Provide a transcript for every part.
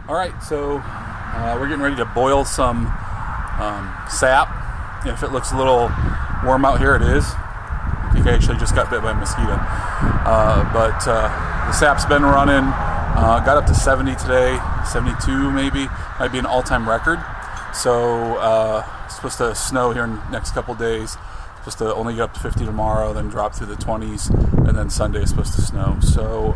All right, so we're getting ready to boil some sap. If it looks a little warm out here, it is. I think I actually just got bit by a mosquito. But the sap's been running. Got up to 70 today, 72 maybe. Might be an all-time record. So it's supposed to snow here in the next couple days. Supposed to only get up to 50 tomorrow, then drop through the 20s, and then Sunday is supposed to snow. So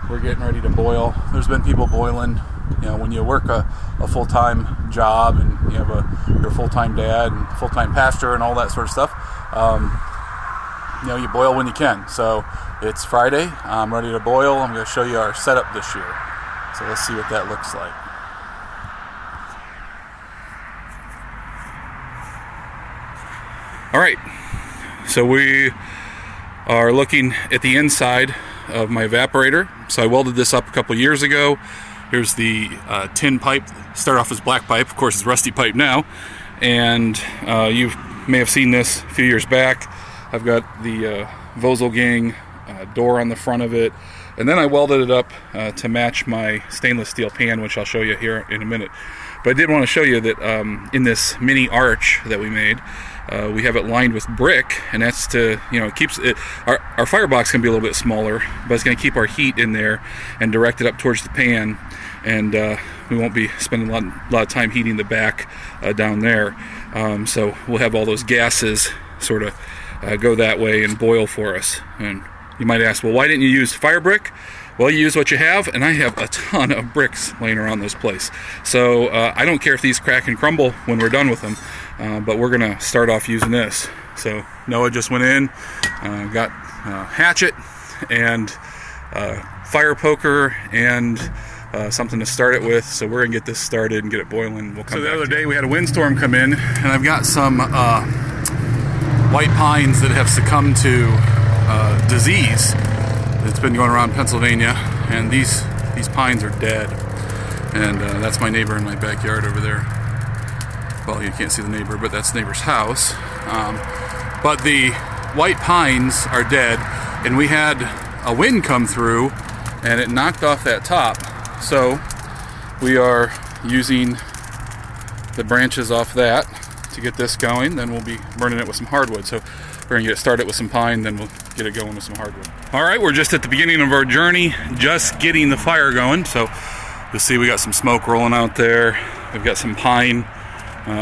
we're getting ready to boil. There's been people boiling. You know, when you work a full-time job and you have you're a full-time dad and full-time pastor and all that sort of stuff, you know, you boil when you can. So it's Friday. I'm ready to boil. I'm going to show you our setup this year. So let's see what that looks like. All right, so we are looking at the inside of my evaporator. So I welded this up a couple years ago. Here's the tin pipe. Started off as black pipe, of course it's rusty pipe now. And you may have seen this a few years back. I've got the Vozelgang door on the front of it. And then I welded it up to match my stainless steel pan, which I'll show you here in a minute. But I did want to show you that in this mini arch that we made, we have it lined with brick, and that's to, you know, it keeps it. Our firebox can be a little bit smaller, but it's going to keep our heat in there and direct it up towards the pan, and we won't be spending a lot of time heating the back down there. So we'll have all those gases sort of go that way and boil for us. And you might ask, well, why didn't you use fire brick? Well, you use what you have, and I have a ton of bricks laying around this place. So I don't care if these crack and crumble when we're done with them, but we're going to start off using this. So Noah just went in, got a hatchet and fire poker and something to start it with. So we're going to get this started and get it boiling. We'll come so the other day we had a windstorm come in, and I've got some white pines that have succumbed to disease. It's been going around Pennsylvania, and these pines are dead. And that's my neighbor in my backyard over there. Well, you can't see the neighbor, but that's the neighbor's house. But the white pines are dead, and we had a wind come through, and it knocked off that top. So we are using the branches off that to get this going. Then we'll be burning it with some hardwood. So we're going to get it started with some pine, then we'll get it going with some hardwood. All right, we're just at the beginning of our journey, just getting the fire going. So you'll see we got some smoke rolling out there. We've got some pine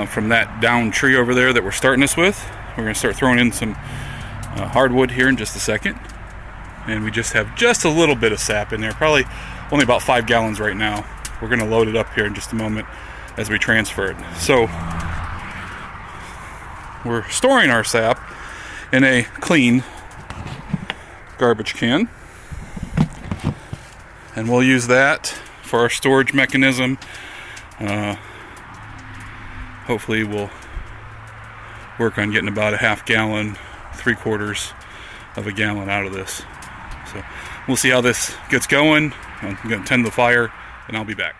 from that down tree over there that we're starting this with. We're going to start throwing in some hardwood here in just a second. And we just have just a little bit of sap in there, probably only about 5 gallons right now. We're going to load it up here in just a moment as we transfer it. So we're storing our sap in a clean garbage can, and we'll use that for our storage mechanism. Hopefully we'll work on getting about a half gallon, 3/4 of a gallon out of this. So we'll see how this gets going. I'm going to tend the fire, and I'll be back.